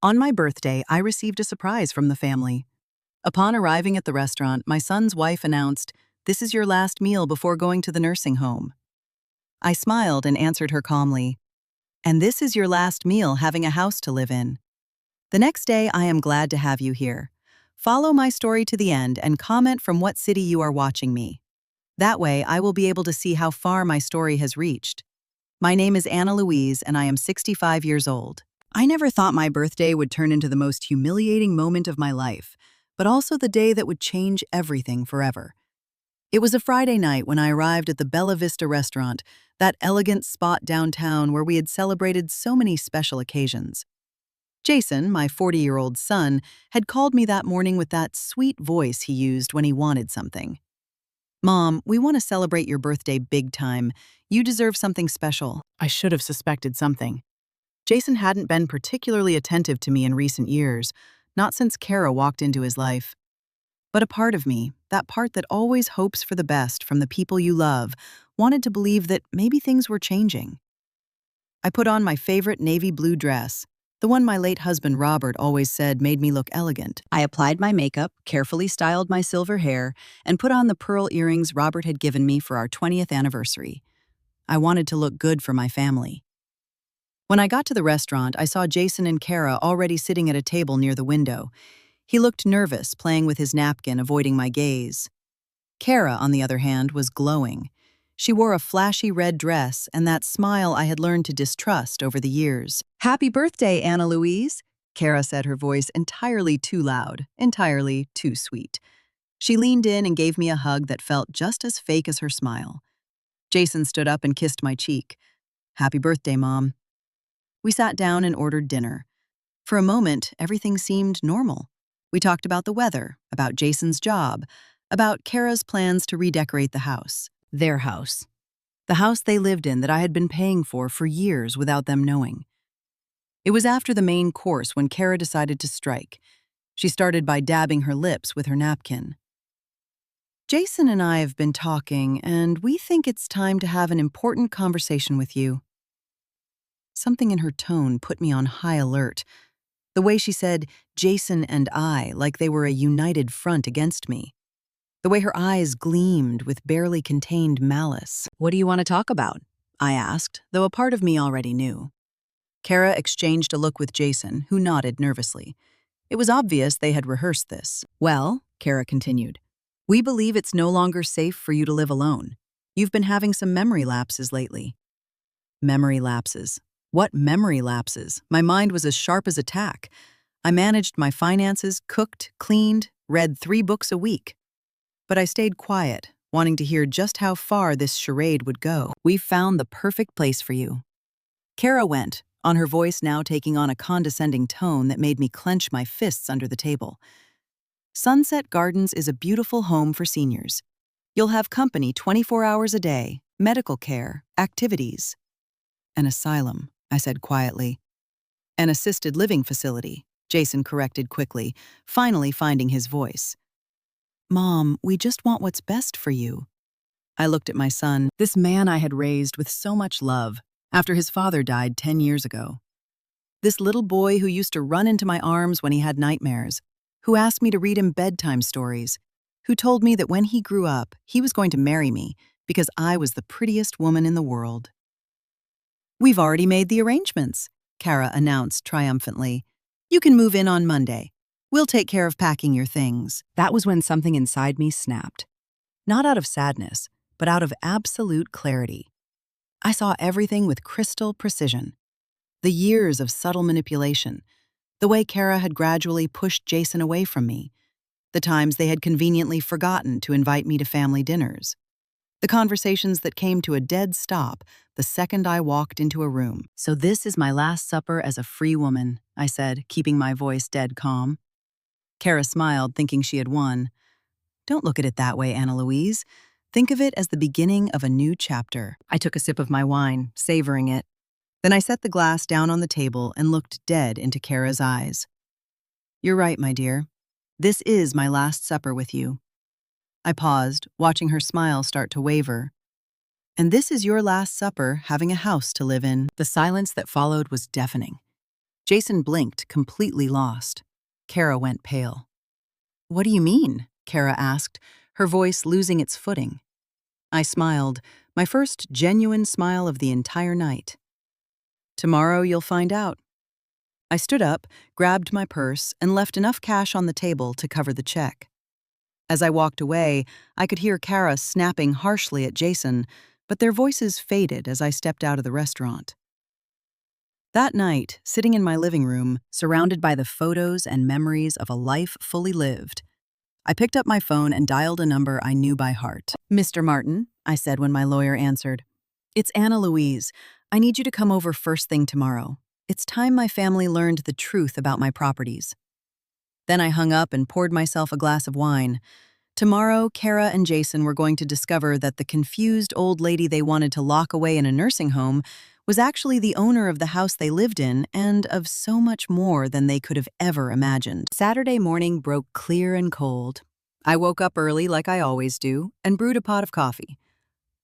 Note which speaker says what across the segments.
Speaker 1: On my birthday, I received a surprise from the family. Upon arriving at the restaurant, my son's wife announced, "This is your last meal before going to the nursing home." I smiled and answered her calmly, "And this is your last meal having a house to live in." The next day, I am glad to have you here. Follow my story to the end and comment from what city you are watching me. That way, I will be able to see how far my story has reached. My name is Anna Louise, and I am 65 years old. I never thought my birthday would turn into the most humiliating moment of my life, but also the day that would change everything forever. It was a Friday night when I arrived at the Bella Vista restaurant, that elegant spot downtown where we had celebrated so many special occasions. Jason, my 40-year-old son, had called me that morning with that sweet voice he used when he wanted something. "Mom, we want to celebrate your birthday big time. You deserve something special." I should have suspected something. Jason hadn't been particularly attentive to me in recent years, not since Kara walked into his life. But a part of me, that part that always hopes for the best from the people you love, wanted to believe that maybe things were changing. I put on my favorite navy blue dress, the one my late husband Robert always said made me look elegant. I applied my makeup, carefully styled my silver hair, and put on the pearl earrings Robert had given me for our 20th anniversary. I wanted to look good for my family. When I got to the restaurant, I saw Jason and Kara already sitting at a table near the window. He looked nervous, playing with his napkin, avoiding my gaze. Kara, on the other hand, was glowing. She wore a flashy red dress and that smile I had learned to distrust over the years. "Happy birthday, Anna Louise," Kara said, her voice entirely too loud, entirely too sweet. She leaned in and gave me a hug that felt just as fake as her smile. Jason stood up and kissed my cheek. "Happy birthday, Mom." We sat down and ordered dinner. For a moment, everything seemed normal. We talked about the weather, about Jason's job, about Kara's plans to redecorate the house. Their house. The house they lived in that I had been paying for years without them knowing. It was after the main course when Kara decided to strike. She started by dabbing her lips with her napkin. "Jason and I have been talking, and we think it's time to have an important conversation with you." Something in her tone put me on high alert. The way she said, "Jason and I," like they were a united front against me. The way her eyes gleamed with barely contained malice. "What do you want to talk about?" I asked, though a part of me already knew. Kara exchanged a look with Jason, who nodded nervously. It was obvious they had rehearsed this. "Well," Kara continued, "we believe it's no longer safe for you to live alone. You've been having some memory lapses lately." Memory lapses. What memory lapses? My mind was as sharp as a tack. I managed my finances, cooked, cleaned, read 3 books a week. But I stayed quiet, wanting to hear just how far this charade would go. "We've found the perfect place for you." Kara went, on her voice now taking on a condescending tone that made me clench my fists under the table. "Sunset Gardens is a beautiful home for seniors. You'll have company 24 hours a day, medical care, activities." "An asylum," I said quietly. "An assisted living facility," Jason corrected quickly, finally finding his voice. "Mom, we just want what's best for you." I looked at my son, this man I had raised with so much love, after his father died 10 years ago. This little boy who used to run into my arms when he had nightmares, who asked me to read him bedtime stories, who told me that when he grew up, he was going to marry me because I was the prettiest woman in the world. "We've already made the arrangements," Kara announced triumphantly. "You can move in on Monday. We'll take care of packing your things." That was when something inside me snapped. Not out of sadness, but out of absolute clarity. I saw everything with crystal precision. The years of subtle manipulation, the way Kara had gradually pushed Jason away from me, the times they had conveniently forgotten to invite me to family dinners, the conversations that came to a dead stop the second I walked into a room. "So this is my last supper as a free woman," I said, keeping my voice dead calm. Kara smiled, thinking she had won. "Don't look at it that way, Anna Louise. Think of it as the beginning of a new chapter." I took a sip of my wine, savoring it. Then I set the glass down on the table and looked dead into Kara's eyes. "You're right, my dear. This is my last supper with you." I paused, watching her smile start to waver. "And this is your last supper having a house to live in." The silence that followed was deafening. Jason blinked, completely lost. Kara went pale. "What do you mean?" Kara asked, her voice losing its footing. I smiled, my first genuine smile of the entire night. "Tomorrow you'll find out." I stood up, grabbed my purse, and left enough cash on the table to cover the check. As I walked away, I could hear Kara snapping harshly at Jason, but their voices faded as I stepped out of the restaurant. That night, sitting in my living room, surrounded by the photos and memories of a life fully lived, I picked up my phone and dialed a number I knew by heart. "Mr. Martin," I said when my lawyer answered. "It's Anna Louise. I need you to come over first thing tomorrow. It's time my family learned the truth about my properties." Then I hung up and poured myself a glass of wine. Tomorrow, Kara and Jason were going to discover that the confused old lady they wanted to lock away in a nursing home was actually the owner of the house they lived in and of so much more than they could have ever imagined. Saturday morning broke clear and cold. I woke up early like I always do and brewed a pot of coffee.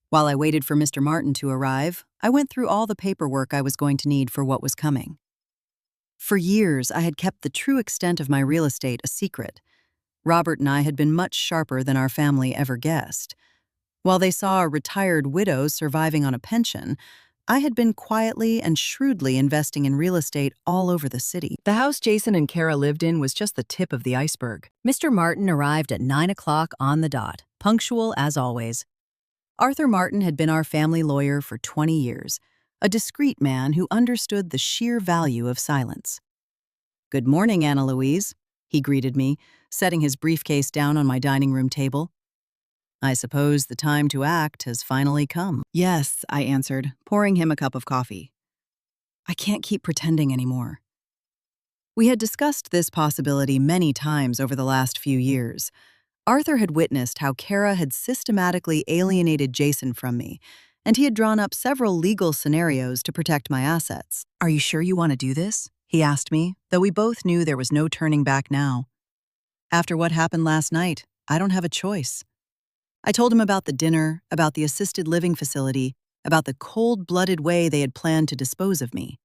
Speaker 1: While I waited for Mr. Martin to arrive, I went through all the paperwork I was going to need for what was coming. For years, I had kept the true extent of my real estate a secret. Robert and I had been much sharper than our family ever guessed. While they saw a retired widow surviving on a pension, I had been quietly and shrewdly investing in real estate all over the city. The house Jason and Kara lived in was just the tip of the iceberg. Mr. Martin arrived at 9 o'clock on the dot, punctual as always. Arthur Martin had been our family lawyer for 20 years, a discreet man who understood the sheer value of silence. "Good morning, Anna Louise," he greeted me, setting his briefcase down on my dining room table. "I suppose the time to act has finally come." "Yes," I answered, pouring him a cup of coffee. "I can't keep pretending anymore." We had discussed this possibility many times over the last few years. Arthur had witnessed how Kara had systematically alienated Jason from me, and he had drawn up several legal scenarios to protect my assets. "Are you sure you want to do this?" he asked me, though we both knew there was no turning back now. "After what happened last night, I don't have a choice." I told him about the dinner, about the assisted living facility, about the cold-blooded way they had planned to dispose of me.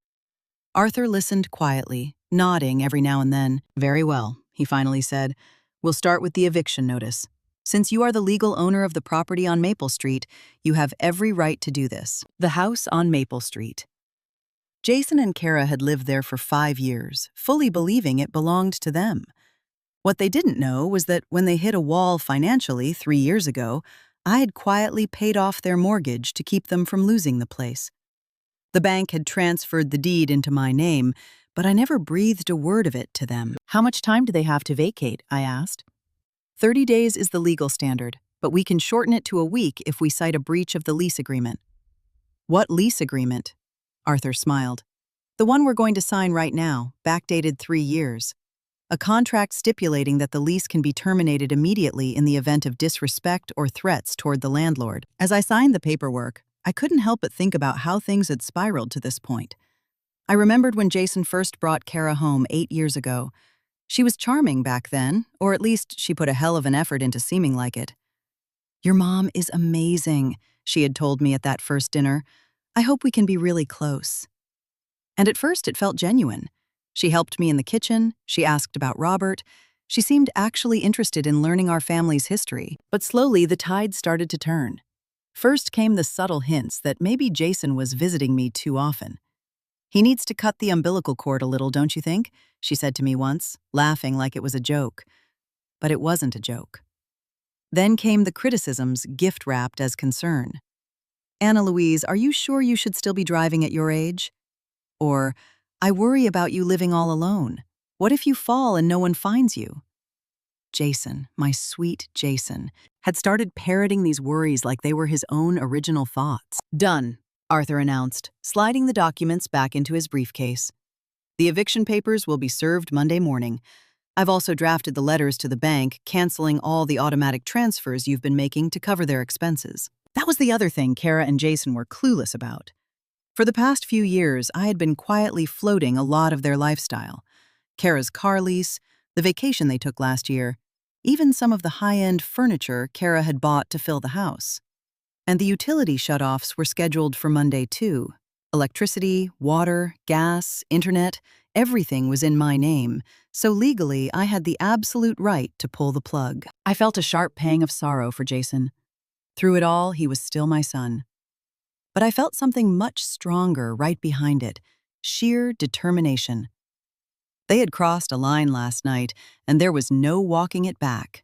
Speaker 1: Arthur listened quietly, nodding every now and then. "Very well," he finally said. "We'll start with the eviction notice. Since you are the legal owner of the property on Maple Street, you have every right to do this." The house on Maple Street. Jason and Kara had lived there for 5 years, fully believing it belonged to them. What they didn't know was that when they hit a wall financially 3 years ago, I had quietly paid off their mortgage to keep them from losing the place. The bank had transferred the deed into my name, but I never breathed a word of it to them. "How much time do they have to vacate?" I asked. 30 days is the legal standard, but we can shorten it to a week if we cite a breach of the lease agreement." "What lease agreement?" Arthur smiled. "The one we're going to sign right now, backdated 3 years. A contract stipulating that the lease can be terminated immediately in the event of disrespect or threats toward the landlord." As I signed the paperwork, I couldn't help but think about how things had spiraled to this point. I remembered when Jason first brought Kara home 8 years ago. She was charming back then, or at least she put a hell of an effort into seeming like it. "Your mom is amazing," she had told me at that first dinner. "I hope we can be really close." And at first it felt genuine. She helped me in the kitchen, she asked about Robert, she seemed actually interested in learning our family's history. But slowly the tide started to turn. First came the subtle hints that maybe Jason was visiting me too often. "He needs to cut the umbilical cord a little, don't you think?" she said to me once, laughing like it was a joke. But it wasn't a joke. Then came the criticisms gift-wrapped as concern. "Anna Louise, are you sure you should still be driving at your age?" Or, "I worry about you living all alone. What if you fall and no one finds you?" Jason, my sweet Jason, had started parroting these worries like they were his own original thoughts. "Done," Arthur announced, sliding the documents back into his briefcase. "The eviction papers will be served Monday morning. I've also drafted the letters to the bank canceling all the automatic transfers you've been making to cover their expenses." That was the other thing Kara and Jason were clueless about. For the past few years, I had been quietly floating a lot of their lifestyle. Kara's car lease, the vacation they took last year, even some of the high-end furniture Kara had bought to fill the house. And the utility shutoffs were scheduled for Monday too. Electricity, water, gas, internet, Everything was in my name, so legally I had the absolute right to pull the plug. I felt a sharp pang of sorrow for Jason. Through it all, he was still my son. But I felt something much stronger right behind it: sheer determination. They had crossed a line last night, and there was no walking it back.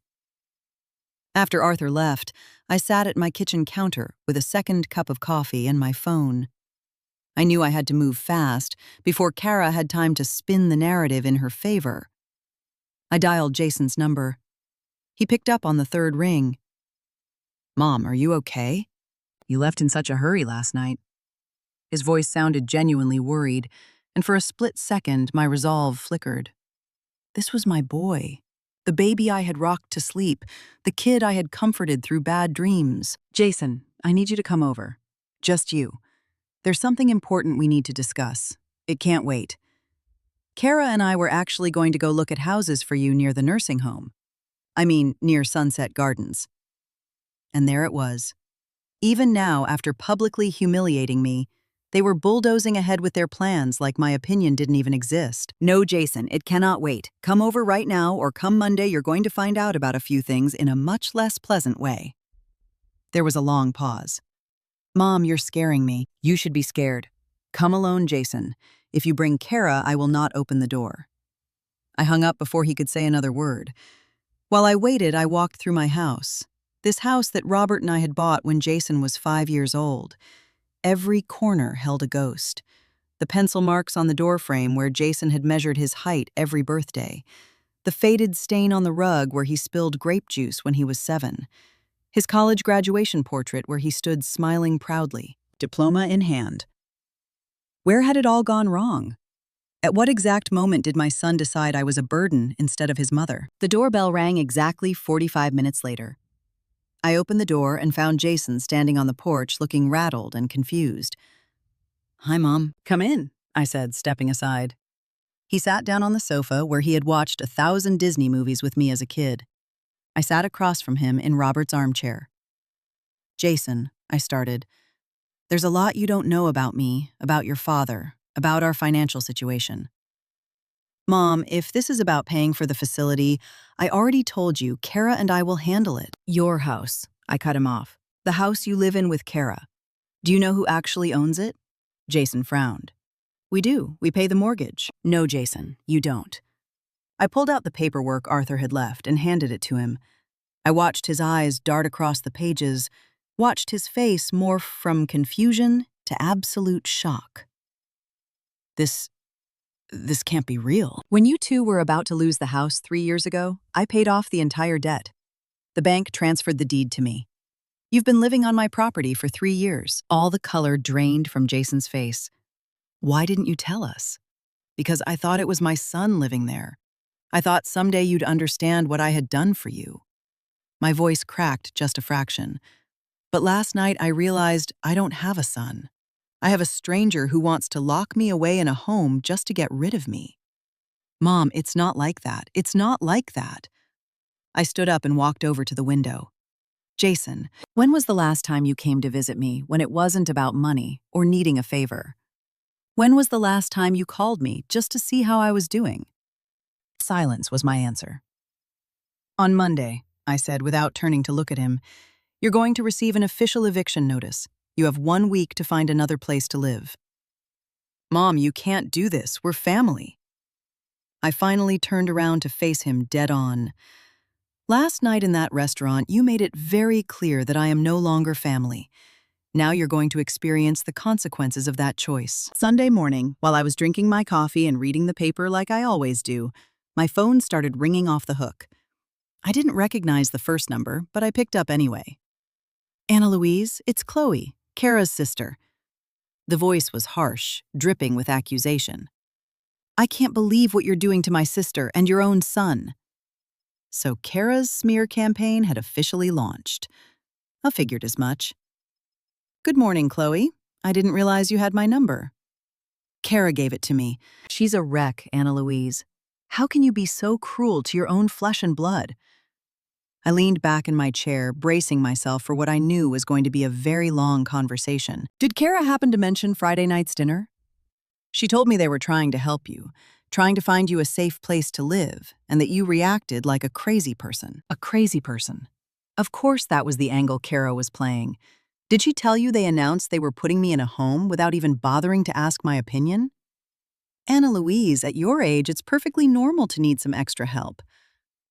Speaker 1: After Arthur left, I sat at my kitchen counter with a second cup of coffee and my phone. I knew I had to move fast before Kara had time to spin the narrative in her favor. I dialed Jason's number. He picked up on the third ring. "Mom, are you okay? You left in such a hurry last night." His voice sounded genuinely worried, and for a split second my resolve flickered. This was my boy, the baby I had rocked to sleep, the kid I had comforted through bad dreams. "Jason, I need you to come over. Just you. There's something important we need to discuss. It can't wait. Kara and I were actually going to go look at houses for you near the nursing home. I mean, near Sunset Gardens." And there it was. Even now, after publicly humiliating me, they were bulldozing ahead with their plans like my opinion didn't even exist. "No, Jason, it cannot wait. Come over right now, or come Monday you're going to find out about a few things in a much less pleasant way." There was a long pause. "Mom, you're scaring me. You should be scared. Come alone, Jason. If you bring Kara, I will not open the door." I hung up before he could say another word. While I waited, I walked through my house. This house that Robert and I had bought when Jason was 5 years old. Every corner held a ghost. The pencil marks on the doorframe where Jason had measured his height every birthday. The faded stain on the rug where he spilled grape juice when he was 7. His college graduation portrait where he stood smiling proudly, diploma in hand. Where had it all gone wrong? At what exact moment did my son decide I was a burden instead of his mother? The doorbell rang exactly 45 minutes later. I opened the door and found Jason standing on the porch looking rattled and confused. "Hi, Mom." "Come in," I said, stepping aside. He sat down on the sofa where he had watched 1,000 Disney movies with me as a kid. I sat across from him in Robert's armchair. "Jason," I started, "there's a lot you don't know about me, about your father, about our financial situation." "Mom, if this is about paying for the facility, I already told you Kara and I will handle it." "Your house," I cut him off. "The house you live in with Kara. Do you know who actually owns it?" Jason frowned. "We do. We pay the mortgage." "No, Jason, you don't." I pulled out the paperwork Arthur had left and handed it to him. I watched his eyes dart across the pages, watched his face morph from confusion to absolute shock. This can't be real. "When you two were about to lose the house 3 years ago, I paid off the entire debt. The bank transferred the deed to me. You've been living on my property for 3 years." All the color drained from Jason's face. "Why didn't you tell us?" "Because I thought it was my son living there. I thought someday you'd understand what I had done for you." My voice cracked just a fraction. "But last night I realized I don't have a son. I have a stranger who wants to lock me away in a home just to get rid of me." "Mom, it's not like that. It's not like that." I stood up and walked over to the window. "Jason, when was the last time you came to visit me when it wasn't about money or needing a favor? When was the last time you called me just to see how I was doing?" Silence was my answer. "On Monday," I said without turning to look at him, "you're going to receive an official eviction notice. You have 1 week to find another place to live." "Mom, you can't do this. We're family." I finally turned around to face him dead on. "Last night in that restaurant, you made it very clear that I am no longer family. Now you're going to experience the consequences of that choice." Sunday morning, while I was drinking my coffee and reading the paper like I always do, my phone started ringing off the hook. I didn't recognize the first number, but I picked up anyway. "Anna Louise, it's Chloe, Kara's sister." The voice was harsh, dripping with accusation. "I can't believe what you're doing to my sister and your own son." So Kara's smear campaign had officially launched. I figured as much. "Good morning, Chloe. I didn't realize you had my number." "Kara gave it to me. She's a wreck, Anna Louise. How can you be so cruel to your own flesh and blood?" I leaned back in my chair, bracing myself for what I knew was going to be a very long conversation. "Did Kara happen to mention Friday night's dinner?" "She told me they were trying to help you. trying to find you a safe place to live, and that you reacted like a crazy person. A crazy person. Of course that was the angle Kara was playing. Did she tell you they announced they were putting me in a home without even bothering to ask my opinion? Anna Louise, at your age, it's perfectly normal to need some extra help.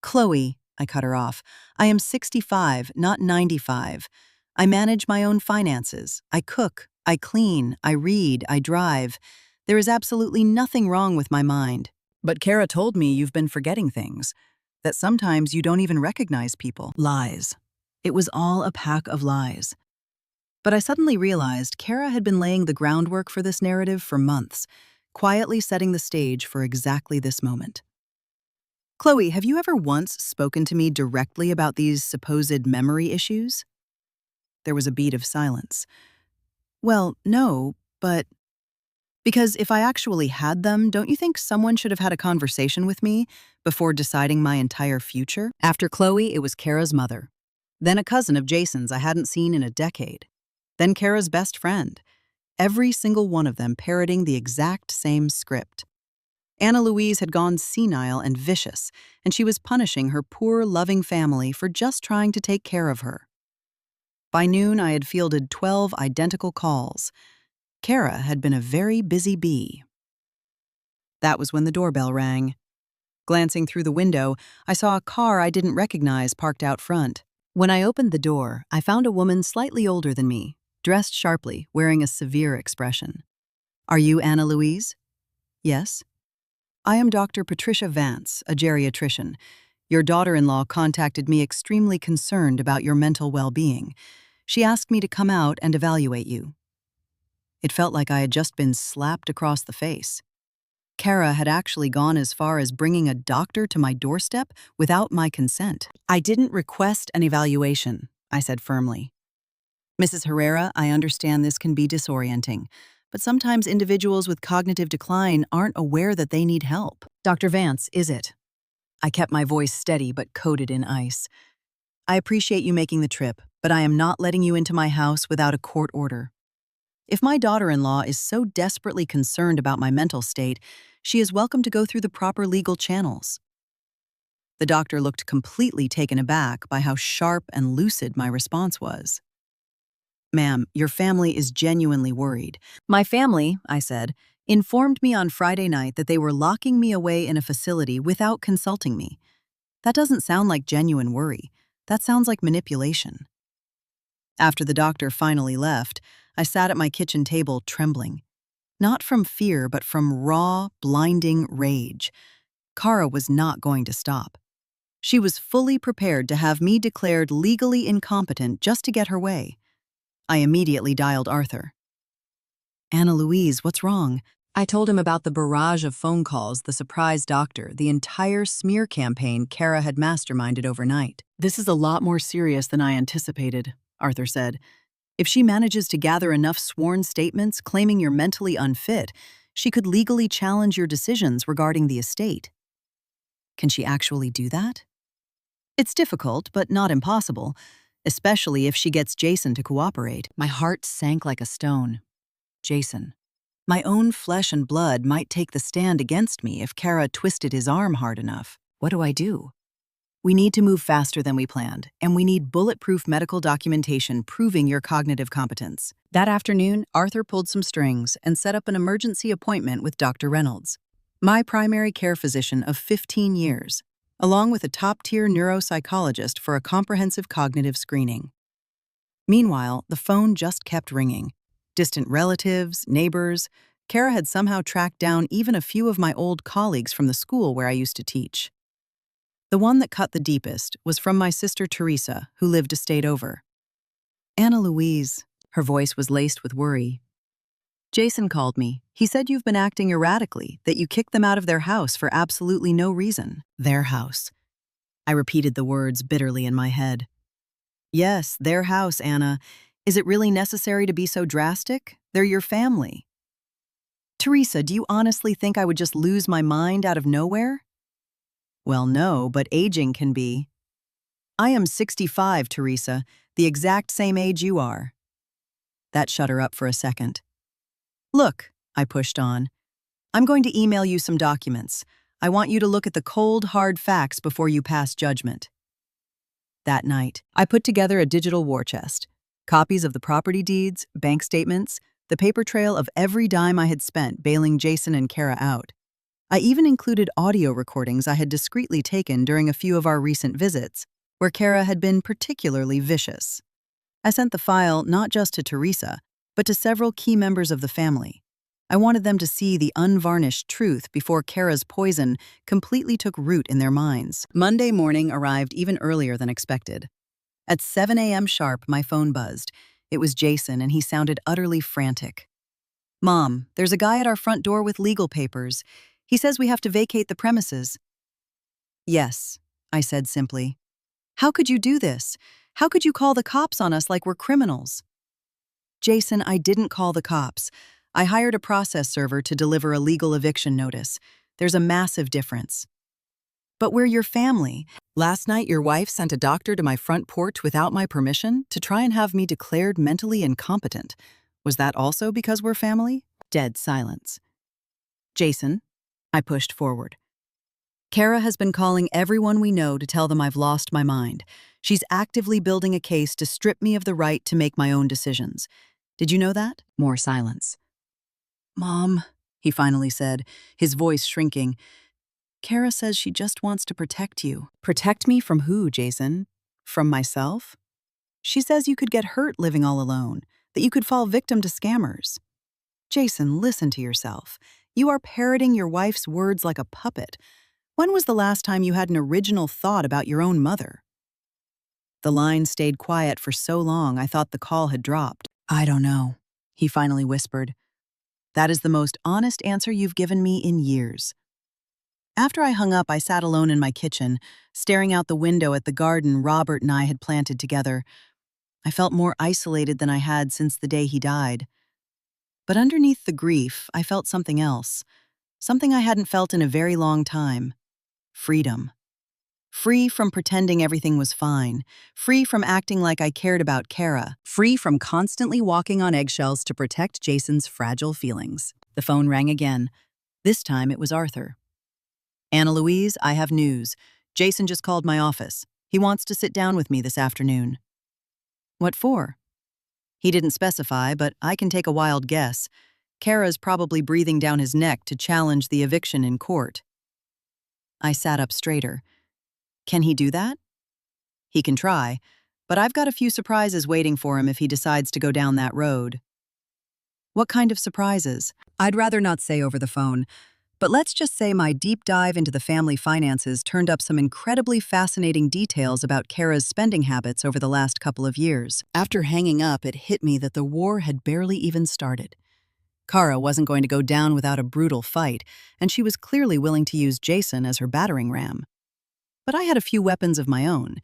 Speaker 1: Chloe, I cut her off, I am 65, not 95. I manage my own finances. I cook, I clean, I read, I drive. There is absolutely nothing wrong with my mind. But Kara told me you've been forgetting things, that sometimes you don't even recognize people. Lies. It was all a pack of lies. But I suddenly realized Kara had been laying the groundwork for this narrative for months, quietly setting the stage for exactly this moment. Chloe, have you ever once spoken to me directly about these supposed memory issues? There was a beat of silence. Well, no, but because if I actually had them, don't you think someone should have had a conversation with me before deciding my entire future? After Chloe, it was Kara's mother. Then a cousin of Jason's I hadn't seen in a decade. Then Kara's best friend. Every single one of them parroting the exact same script. Anna Louise had gone senile and vicious, and she was punishing her poor, loving family for just trying to take care of her. By noon, I had fielded 12 identical calls. Kara had been a very busy bee. That was when the doorbell rang. Glancing through the window, I saw a car I didn't recognize parked out front. When I opened the door, I found a woman slightly older than me, dressed sharply, wearing a severe expression. Are you Anna Louise? Yes. I am Dr. Patricia Vance, a geriatrician. Your daughter-in-law contacted me extremely concerned about your mental well-being. She asked me to come out and evaluate you. It felt like I had just been slapped across the face. Kara had actually gone as far as bringing a doctor to my doorstep without my consent. I didn't request an evaluation, I said firmly. Mrs. Herrera, I understand this can be disorienting, but sometimes individuals with cognitive decline aren't aware that they need help. Dr. Vance, is it? I kept my voice steady but coated in ice. I appreciate you making the trip, but I am not letting you into my house without a court order. If my daughter-in-law is so desperately concerned about my mental state, she is welcome to go through the proper legal channels. The doctor looked completely taken aback by how sharp and lucid my response was. Ma'am, your family is genuinely worried. My family, I said, informed me on Friday night that they were locking me away in a facility without consulting me. That doesn't sound like genuine worry. That sounds like manipulation. After the doctor finally left, I sat at my kitchen table trembling. Not from fear, but from raw, blinding rage. Kara was not going to stop. She was fully prepared to have me declared legally incompetent just to get her way. I immediately dialed Arthur. Anna Louise, what's wrong? I told him about the barrage of phone calls, the surprise doctor, the entire smear campaign Kara had masterminded overnight. This is a lot more serious than I anticipated, Arthur said. If she manages to gather enough sworn statements claiming you're mentally unfit, she could legally challenge your decisions regarding the estate. Can she actually do that? It's difficult, but not impossible, especially if she gets Jason to cooperate. My heart sank like a stone. Jason. My own flesh and blood might take the stand against me if Kara twisted his arm hard enough. What do I do? We need to move faster than we planned, and we need bulletproof medical documentation proving your cognitive competence. That afternoon, Arthur pulled some strings and set up an emergency appointment with Dr. Reynolds, my primary care physician of 15 years, along with a top-tier neuropsychologist for a comprehensive cognitive screening. Meanwhile, the phone just kept ringing. Distant relatives, neighbors. Kara had somehow tracked down even a few of my old colleagues from the school where I used to teach. The one that cut the deepest was from my sister Teresa, who lived a state over. Anna Louise, her voice was laced with worry. Jason called me. He said you've been acting erratically, that you kicked them out of their house for absolutely no reason. Their house. I repeated the words bitterly in my head. Yes, their house, Anna. Is it really necessary to be so drastic? They're your family. Teresa, do you honestly think I would just lose my mind out of nowhere? Well, no, but aging can be. I am 65, Teresa, the exact same age you are. That shut her up for a second. Look, I pushed on. I'm going to email you some documents. I want you to look at the cold, hard facts before you pass judgment. That night, I put together a digital war chest. Copies of the property deeds, bank statements, the paper trail of every dime I had spent bailing Jason and Kara out. I even included audio recordings I had discreetly taken during a few of our recent visits, where Kara had been particularly vicious. I sent the file not just to Teresa, but to several key members of the family. I wanted them to see the unvarnished truth before Kara's poison completely took root in their minds. Monday morning arrived even earlier than expected. At 7 a.m. sharp, my phone buzzed. It was Jason, and he sounded utterly frantic. "Mom, there's a guy at our front door with legal papers. He says we have to vacate the premises." "Yes," I said simply. "How could you do this? How could you call the cops on us like we're criminals?" "Jason, I didn't call the cops. I hired a process server to deliver a legal eviction notice. There's a massive difference." "But we're your family. Last night, your wife sent a doctor to my front porch without my permission to try and have me declared mentally incompetent. Was that also because we're family?" Dead silence. "Jason," I pushed forward. "Kara has been calling everyone we know to tell them I've lost my mind. She's actively building a case to strip me of the right to make my own decisions. Did you know that?" More silence. "Mom," he finally said, his voice shrinking, "Kara says she just wants to protect you." "Protect me from who, Jason? From myself? She says you could get hurt living all alone, that you could fall victim to scammers." "Jason, listen to yourself. You are parroting your wife's words like a puppet. When was the last time you had an original thought about your own mother?" The line stayed quiet for so long I thought the call had dropped. "I don't know," he finally whispered. "That is the most honest answer you've given me in years." After I hung up, I sat alone in my kitchen, staring out the window at the garden Robert and I had planted together. I felt more isolated than I had since the day he died. But underneath the grief, I felt something else, something I hadn't felt in a very long time. Freedom. Free from pretending everything was fine, free from acting like I cared about Kara, free from constantly walking on eggshells to protect Jason's fragile feelings. The phone rang again. This time it was Arthur. "Anna Louise, I have news. Jason just called my office. He wants to sit down with me this afternoon." "What for?" He didn't specify, but I can take a wild guess. Kara's probably breathing down his neck to challenge the eviction in court. I sat up straighter. Can he do that? He can try, but I've got a few surprises waiting for him if he decides to go down that road. What kind of surprises? I'd rather not say over the phone, but let's just say my deep dive into the family finances turned up some incredibly fascinating details about Kara's spending habits over the last couple of years. After hanging up, it hit me that the war had barely even started. Kara wasn't going to go down without a brutal fight, and she was clearly willing to use Jason as her battering ram. But I had a few weapons of my own,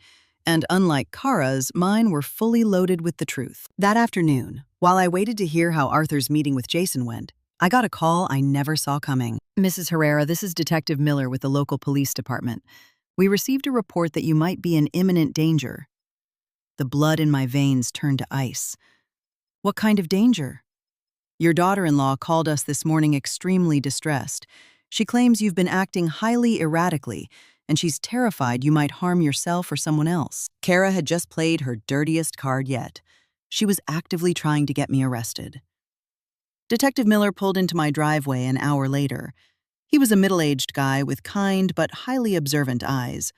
Speaker 1: and unlike Kara's, mine were fully loaded with the truth. That afternoon, while I waited to hear how Arthur's meeting with Jason went, I got a call I never saw coming. "Mrs. Herrera, this is Detective Miller with the local police department. We received a report that you might be in imminent danger." The blood in my veins turned to ice. "What kind of danger?" "Your daughter-in-law called us this morning extremely distressed. She claims you've been acting highly erratically, and she's terrified you might harm yourself or someone else." Kara had just played her dirtiest card yet. She was actively trying to get me arrested. Detective Miller pulled into my driveway an hour later. He was a middle-aged guy with kind but highly observant eyes.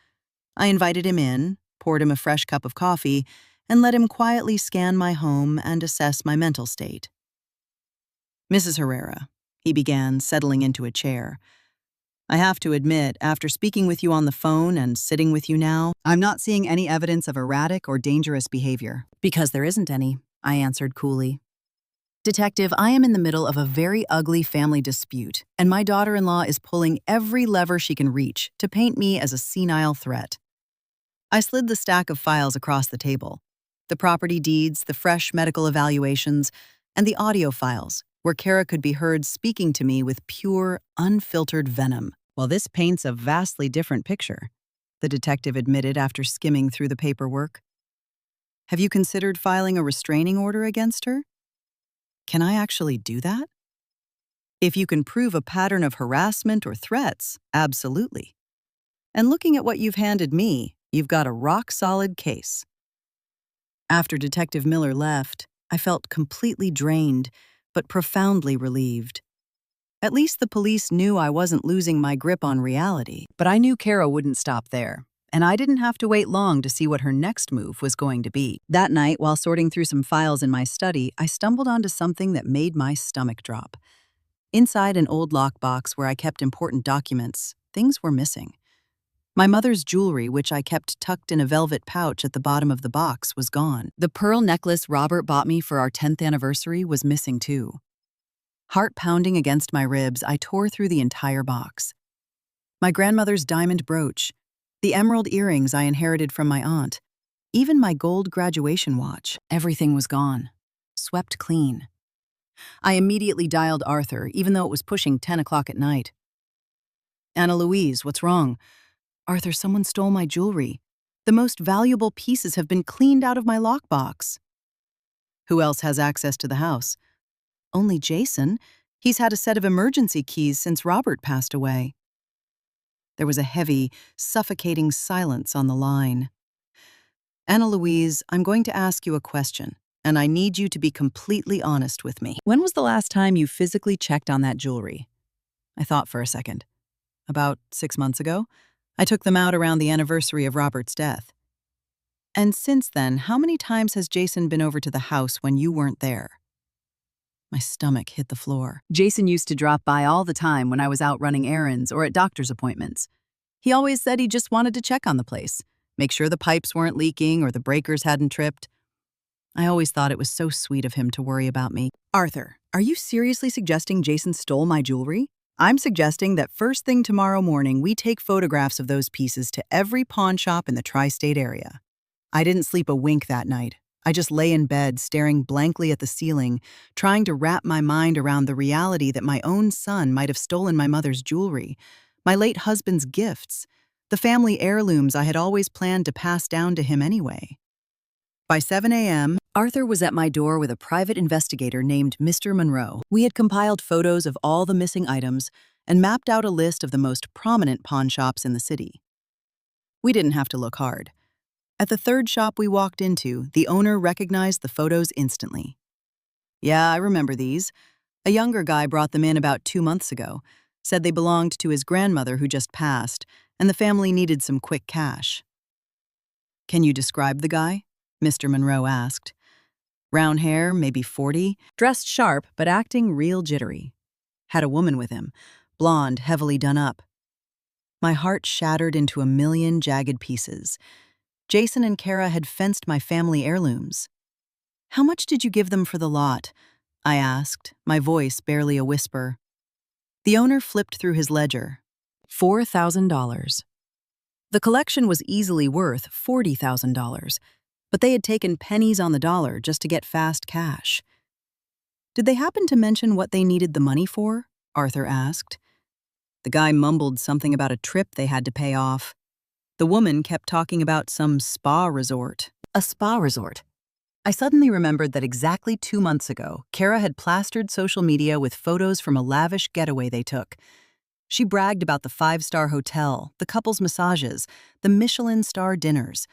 Speaker 1: I invited him in, poured him a fresh cup of coffee, and let him quietly scan my home and assess my mental state. "Mrs. Herrera," he began, settling into a chair, "I have to admit, after speaking with you on the phone and sitting with you now, I'm not seeing any evidence of erratic or dangerous behavior." "Because there isn't any," I answered coolly. "Detective, I am in the middle of a very ugly family dispute, and my daughter-in-law is pulling every lever she can reach to paint me as a senile threat." I slid the stack of files across the table. The property deeds, the fresh medical evaluations, and the audio files, where Kara could be heard speaking to me with pure, unfiltered venom. "Well, this paints a vastly different picture," the detective admitted after skimming through the paperwork. "Have you considered filing a restraining order against her?" "Can I actually do that?" If you can prove a pattern of harassment or threats, absolutely. And looking at what you've handed me, you've got a rock-solid case. After Detective Miller left, I felt completely drained, but profoundly relieved. At least the police knew I wasn't losing my grip on reality. But I knew Kara wouldn't stop there, and I didn't have to wait long to see what her next move was going to be. That night, while sorting through some files in my study, I stumbled onto something that made my stomach drop. Inside an old lockbox where I kept important documents, things were missing. My mother's jewelry, which I kept tucked in a velvet pouch at the bottom of the box, was gone. The pearl necklace Robert bought me for our 10th anniversary was missing too. Heart pounding against my ribs, I tore through the entire box. My grandmother's diamond brooch, the emerald earrings I inherited from my aunt, even my gold graduation watch, everything was gone, swept clean. I immediately dialed Arthur, even though it was pushing 10 o'clock at night. "Anna Louise, what's wrong?" "Arthur, someone stole my jewelry. The most valuable pieces have been cleaned out of my lockbox." "Who else has access to the house?" "Only Jason. He's had a set of emergency keys since Robert passed away." There was a heavy, suffocating silence on the line. "Anna Louise, I'm going to ask you a question, and I need you to be completely honest with me. When was the last time you physically checked on that jewelry?" I thought for a second. "About 6 months ago. I took them out around the anniversary of Robert's death." "And since then, how many times has Jason been over to the house when you weren't there?" My stomach hit the floor. "Jason used to drop by all the time when I was out running errands or at doctor's appointments. He always said he just wanted to check on the place, make sure the pipes weren't leaking or the breakers hadn't tripped. I always thought it was so sweet of him to worry about me." "Arthur, are you seriously suggesting Jason stole my jewelry?" "I'm suggesting that first thing tomorrow morning we take photographs of those pieces to every pawn shop in the tri-state area." I didn't sleep a wink that night. I just lay in bed, staring blankly at the ceiling, trying to wrap my mind around the reality that my own son might have stolen my mother's jewelry, my late husband's gifts, the family heirlooms I had always planned to pass down to him anyway. By 7 a.m., Arthur was at my door with a private investigator named Mr. Monroe. We had compiled photos of all the missing items and mapped out a list of the most prominent pawn shops in the city. We didn't have to look hard. At the third shop we walked into, the owner recognized the photos instantly. "Yeah, I remember these. A younger guy brought them in about 2 months ago, said they belonged to his grandmother who just passed, and the family needed some quick cash." "Can you describe the guy?" Mr. Monroe asked. "Brown hair, maybe 40, dressed sharp but acting real jittery. Had a woman with him, blonde, heavily done up." My heart shattered into a million jagged pieces. Jason and Kara had fenced my family heirlooms. "How much did you give them for the lot?" I asked, my voice barely a whisper. The owner flipped through his ledger. $4,000. The collection was easily worth $40,000, but they had taken pennies on the dollar just to get fast cash. "Did they happen to mention what they needed the money for?" Arthur asked. The guy mumbled something about a trip they had to pay off. The woman kept talking about some spa resort. A spa resort. I suddenly remembered that exactly 2 months ago, Kara had plastered social media with photos from a lavish getaway they took. She bragged about the 5-star hotel, the couple's massages, the Michelin star dinners,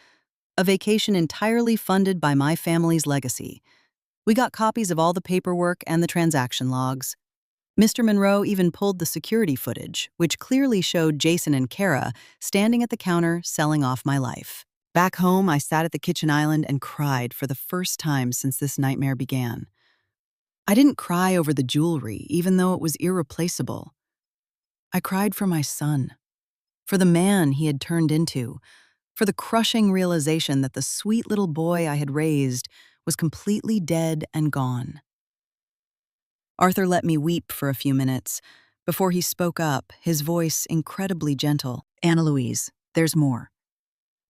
Speaker 1: a vacation entirely funded by my family's legacy. We got copies of all the paperwork and the transaction logs. Mr. Monroe even pulled the security footage, which clearly showed Jason and Kara standing at the counter selling off my life. Back home, I sat at the kitchen island and cried for the first time since this nightmare began. I didn't cry over the jewelry, even though it was irreplaceable. I cried for my son, for the man he had turned into, for the crushing realization that the sweet little boy I had raised was completely dead and gone. Arthur let me weep for a few minutes before he spoke up, his voice incredibly gentle. "Anna Louise, there's more."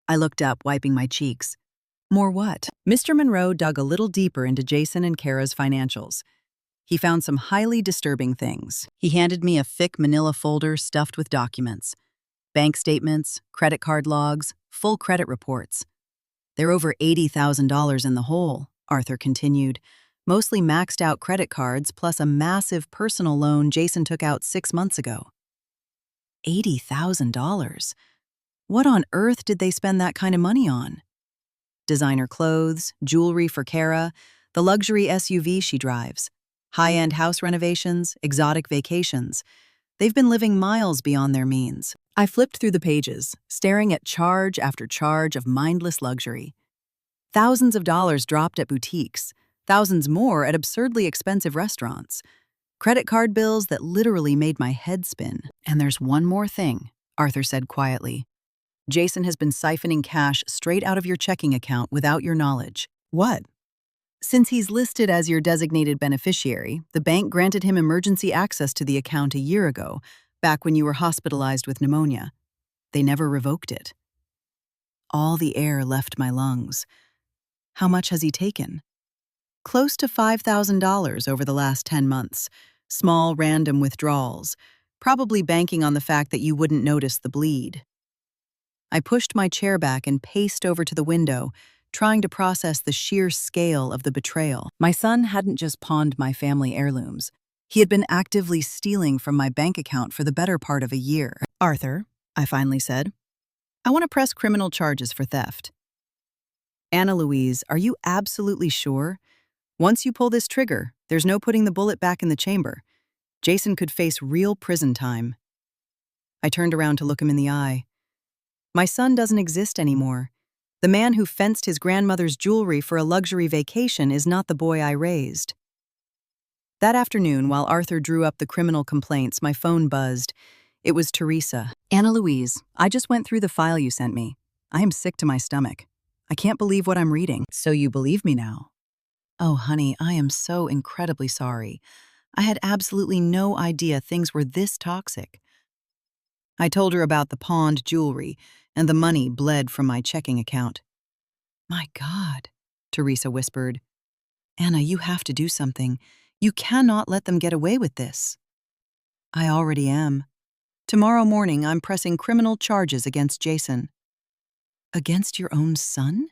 Speaker 1: I looked up, wiping my cheeks. "More what?" Mr. Monroe dug a little deeper into Jason and Kara's financials. He found some highly disturbing things. He handed me a thick manila folder stuffed with documents. Bank statements, credit card logs, full credit reports. "They're over $80,000 in the hole," Arthur continued, mostly maxed out credit cards plus a massive personal loan Jason took out 6 months ago. $80,000. What on earth did they spend that kind of money on? Designer clothes, jewelry for Kara, the luxury SUV she drives, high-end house renovations, exotic vacations. They've been living miles beyond their means. I flipped through the pages, staring at charge after charge of mindless luxury. Thousands of dollars dropped at boutiques, thousands more at absurdly expensive restaurants. Credit card bills that literally made my head spin. And there's one more thing, Arthur said quietly. Jason has been siphoning cash straight out of your checking account without your knowledge. What? Since he's listed as your designated beneficiary, the bank granted him emergency access to the account a year ago, back when you were hospitalized with pneumonia. They never revoked it. All the air left my lungs. How much has he taken? Close to $5,000 over the last 10 months. Small, random withdrawals, probably banking on the fact that you wouldn't notice the bleed. I pushed my chair back and paced over to the window, trying to process the sheer scale of the betrayal. My son hadn't just pawned my family heirlooms. He had been actively stealing from my bank account for the better part of a year. Arthur, I finally said, I want to press criminal charges for theft. Anna Louise, are you absolutely sure? Once you pull this trigger, there's no putting the bullet back in the chamber. Jason could face real prison time. I turned around to look him in the eye. My son doesn't exist anymore. The man who fenced his grandmother's jewelry for a luxury vacation is not the boy I raised. That afternoon, while Arthur drew up the criminal complaints, my phone buzzed. It was Teresa. Anna Louise, I just went through the file you sent me. I am sick to my stomach. I can't believe what I'm reading. So you believe me now? Oh, honey, I am so incredibly sorry. I had absolutely no idea things were this toxic. I told her about the pawned jewelry, and the money bled from my checking account. My God, Teresa whispered. Anna, you have to do something. You cannot let them get away with this. I already am. Tomorrow morning, I'm pressing criminal charges against Jason. Against your own son?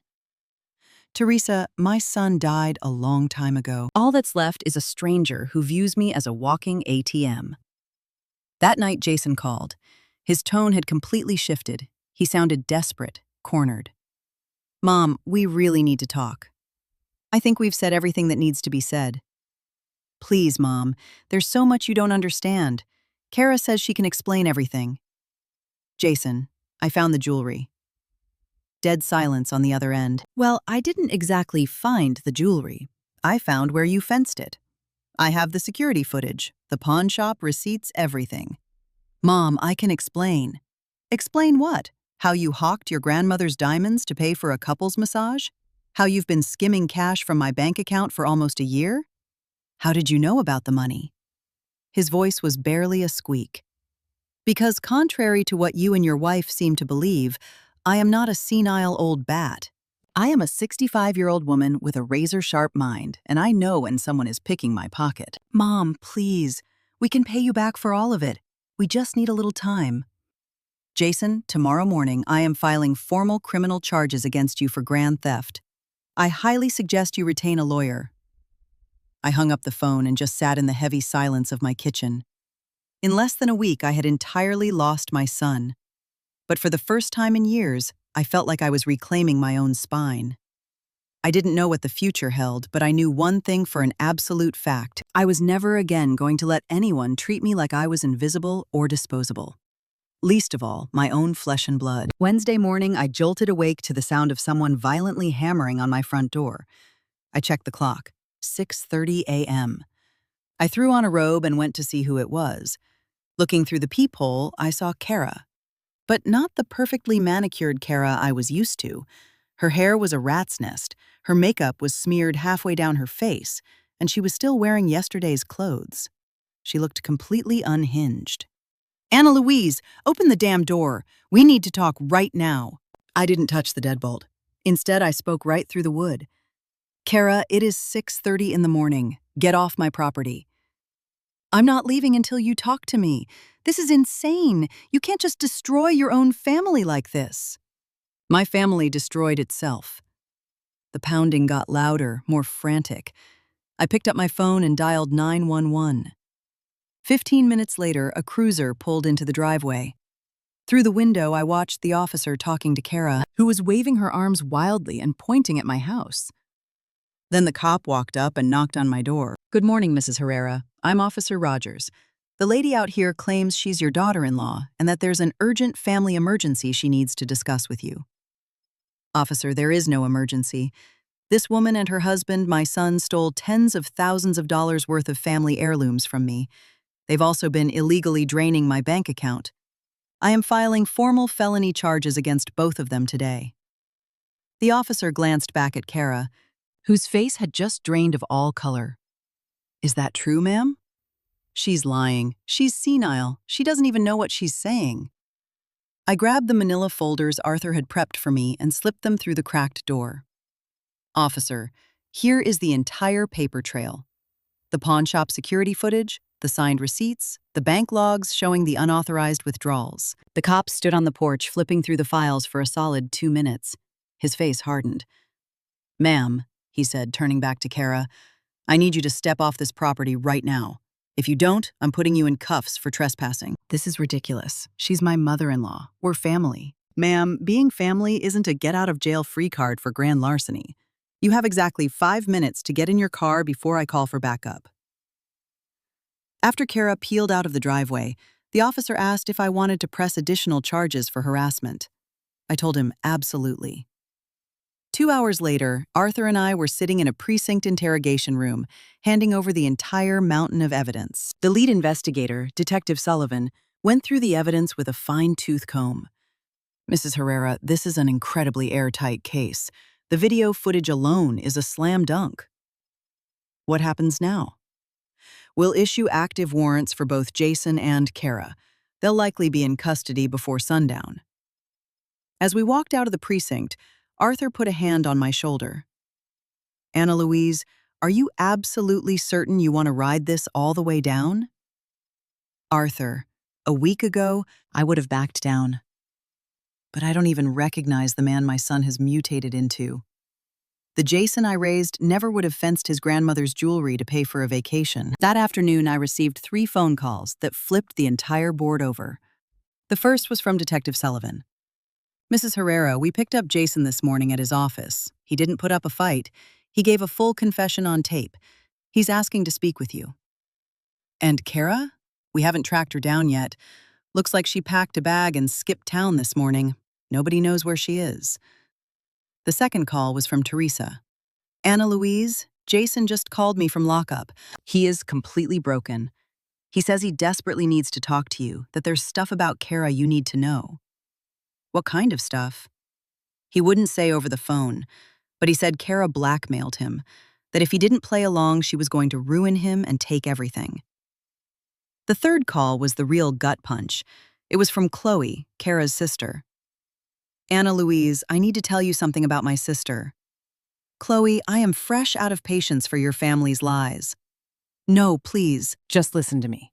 Speaker 1: Teresa, my son died a long time ago. All that's left is a stranger who views me as a walking ATM. That night, Jason called. His tone had completely shifted. He sounded desperate, cornered. Mom, we really need to talk. I think we've said everything that needs to be said. Please, Mom, there's so much you don't understand. Kara says she can explain everything. Jason, I found the jewelry. Dead silence on the other end. Well, I didn't exactly find the jewelry. I found where you fenced it. I have the security footage, the pawn shop receipts, everything. Mom, I can explain. Explain what? How you hawked your grandmother's diamonds to pay for a couple's massage? How you've been skimming cash from my bank account for almost a year? How did you know about the money? His voice was barely a squeak. Because contrary to what you and your wife seem to believe, I am not a senile old bat. I am a 65-year-old woman with a razor-sharp mind, and I know when someone is picking my pocket. Mom, please. We can pay you back for all of it. We just need a little time. Jason, tomorrow morning, I am filing formal criminal charges against you for grand theft. I highly suggest you retain a lawyer. I hung up the phone and just sat in the heavy silence of my kitchen. In less than a week, I had entirely lost my son. But for the first time in years, I felt like I was reclaiming my own spine. I didn't know what the future held, but I knew one thing for an absolute fact. I was never again going to let anyone treat me like I was invisible or disposable. Least of all, my own flesh and blood. Wednesday morning, I jolted awake to the sound of someone violently hammering on my front door. I checked the clock. 6:30 a.m. I threw on a robe and went to see who it was. Looking through the peephole, I saw Kara. But not the perfectly manicured Kara I was used to. Her hair was a rat's nest, her makeup was smeared halfway down her face, and she was still wearing yesterday's clothes. She looked completely unhinged. Anna Louise, open the damn door. We need to talk right now. I didn't touch the deadbolt. Instead, I spoke right through the wood. Kara, it is 6:30 in the morning. Get off my property. I'm not leaving until you talk to me. This is insane. You can't just destroy your own family like this. My family destroyed itself. The pounding got louder, more frantic. I picked up my phone and dialed 911. 15 minutes later, a cruiser pulled into the driveway. Through the window, I watched the officer talking to Kara, who was waving her arms wildly and pointing at my house. Then the cop walked up and knocked on my door. "Good morning, Mrs. Herrera. I'm Officer Rogers. The lady out here claims she's your daughter-in-law and that there's an urgent family emergency she needs to discuss with you." "Officer, there is no emergency. This woman and her husband, my son, stole tens of thousands of dollars worth of family heirlooms from me. They've also been illegally draining my bank account. I am filing formal felony charges against both of them today." The officer glanced back at Kara, whose face had just drained of all color. "Is that true, ma'am?" "She's lying. She's senile. She doesn't even know what she's saying." I grabbed the manila folders Arthur had prepped for me and slipped them through the cracked door. "Officer, here is the entire paper trail. The pawn shop security footage, the signed receipts, the bank logs showing the unauthorized withdrawals." The cop stood on the porch flipping through the files for a solid 2 minutes. His face hardened. "Ma'am," he said, turning back to Kara, "I need you to step off this property right now. If you don't, I'm putting you in cuffs for trespassing." "This is ridiculous. She's my mother-in-law. We're family." "Ma'am, being family isn't a get-out-of-jail-free card for grand larceny. You have exactly 5 minutes to get in your car before I call for backup." After Kara peeled out of the driveway, the officer asked if I wanted to press additional charges for harassment. I told him absolutely. 2 hours later, Arthur and I were sitting in a precinct interrogation room, handing over the entire mountain of evidence. The lead investigator, Detective Sullivan, went through the evidence with a fine-tooth comb. "Mrs. Herrera, this is an incredibly airtight case. The video footage alone is a slam dunk." "What happens now?" "We'll issue active warrants for both Jason and Kara. They'll likely be in custody before sundown." As we walked out of the precinct, Arthur put a hand on my shoulder. "Anna Louise, are you absolutely certain you want to ride this all the way down?" "Arthur, a week ago, I would have backed down. But I don't even recognize the man my son has mutated into. The Jason I raised never would have fenced his grandmother's jewelry to pay for a vacation." That afternoon, I received 3 phone calls that flipped the entire board over. The first was from Detective Sullivan. "Mrs. Herrera, we picked up Jason this morning at his office. He didn't put up a fight. He gave a full confession on tape. He's asking to speak with you." "And Kara? We haven't tracked her down yet. Looks like she packed a bag and skipped town this morning. Nobody knows where she is." The second call was from Teresa. "Anna Louise, Jason just called me from lockup. He is completely broken. He says he desperately needs to talk to you, that there's stuff about Kara you need to know." "What kind of stuff?" "He wouldn't say over the phone, but he said Kara blackmailed him, that if he didn't play along, she was going to ruin him and take everything." The third call was the real gut punch. It was from Chloe, Kara's sister. "Anna Louise, I need to tell you something about my sister." "Chloe, I am fresh out of patience for your family's lies." "No, please, just listen to me.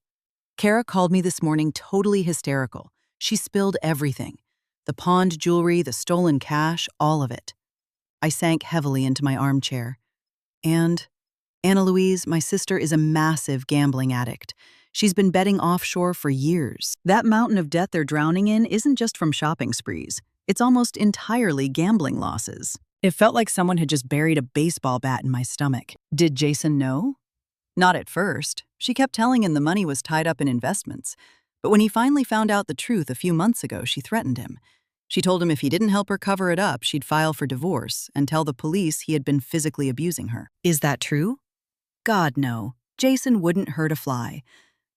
Speaker 1: Kara called me this morning totally hysterical. She spilled everything. The pawned jewelry, the stolen cash, all of it." I sank heavily into my armchair. "And, Anna Louise, my sister is a massive gambling addict. She's been betting offshore for years. That mountain of debt they're drowning in isn't just from shopping sprees. It's almost entirely gambling losses." It felt like someone had just buried a baseball bat in my stomach. "Did Jason know?" "Not at first. She kept telling him the money was tied up in investments. But when he finally found out the truth a few months ago, she threatened him. She told him if he didn't help her cover it up, she'd file for divorce and tell the police he had been physically abusing her." "Is that true?" "God, no. Jason wouldn't hurt a fly.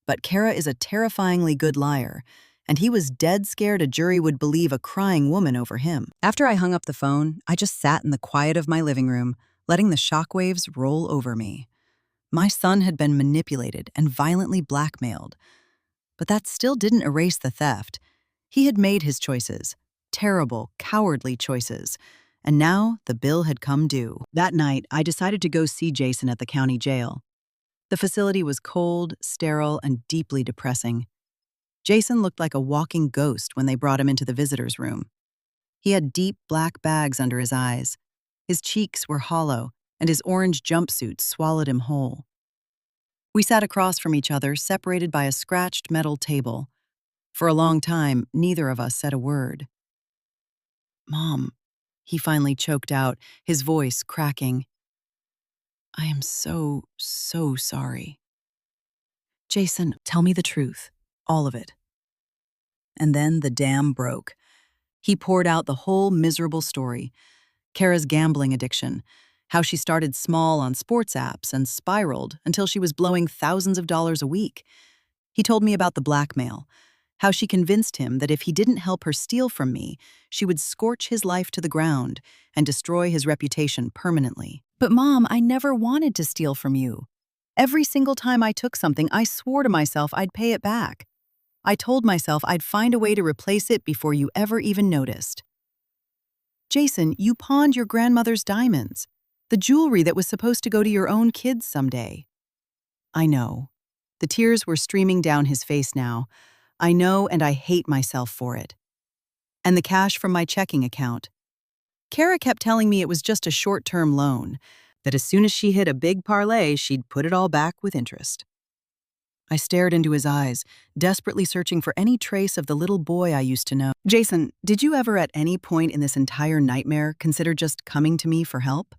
Speaker 1: But Kara is a terrifyingly good liar, and he was dead scared a jury would believe a crying woman over him." After I hung up the phone, I just sat in the quiet of my living room, letting the shockwaves roll over me. My son had been manipulated and violently blackmailed. But that still didn't erase the theft. He had made his choices, terrible, cowardly choices, and now the bill had come due. That night, I decided to go see Jason at the county jail. The facility was cold, sterile, and deeply depressing. Jason looked like a walking ghost when they brought him into the visitor's room. He had deep black bags under his eyes. His cheeks were hollow, and his orange jumpsuit swallowed him whole. We sat across from each other, separated by a scratched metal table. For a long time, neither of us said a word. "Mom," he finally choked out, his voice cracking. "I am so, so sorry." "Jason, tell me the truth. All of it." And then the dam broke. He poured out the whole miserable story. Kara's gambling addiction, how she started small on sports apps and spiraled until she was blowing thousands of dollars a week. He told me about the blackmail, how she convinced him that if he didn't help her steal from me, she would scorch his life to the ground and destroy his reputation permanently. "But Mom, I never wanted to steal from you. Every single time I took something, I swore to myself I'd pay it back. I told myself I'd find a way to replace it before you ever even noticed." "Jason, you pawned your grandmother's diamonds, the jewelry that was supposed to go to your own kids someday." "I know." The tears were streaming down his face now. "I know, and I hate myself for it." "And the cash from my checking account. Kara kept telling me it was just a short-term loan, that as soon as she hit a big parlay, she'd put it all back with interest." I stared into his eyes, desperately searching for any trace of the little boy I used to know. "Jason, did you ever at any point in this entire nightmare consider just coming to me for help?"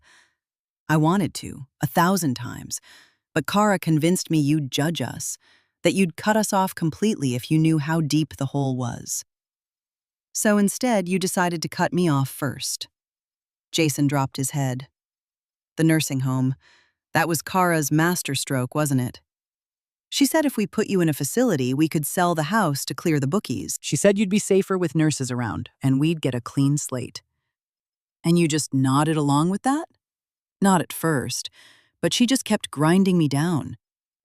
Speaker 1: "I wanted to, 1,000 times, but Kara convinced me you'd judge us, that you'd cut us off completely if you knew how deep the hole was. So instead, you decided to cut me off first." Jason dropped his head. "The nursing home. That was Kara's masterstroke, wasn't it? She said if we put you in a facility, we could sell the house to clear the bookies. She said you'd be safer with nurses around, and we'd get a clean slate." "And you just nodded along with that?" "Not at first, but she just kept grinding me down,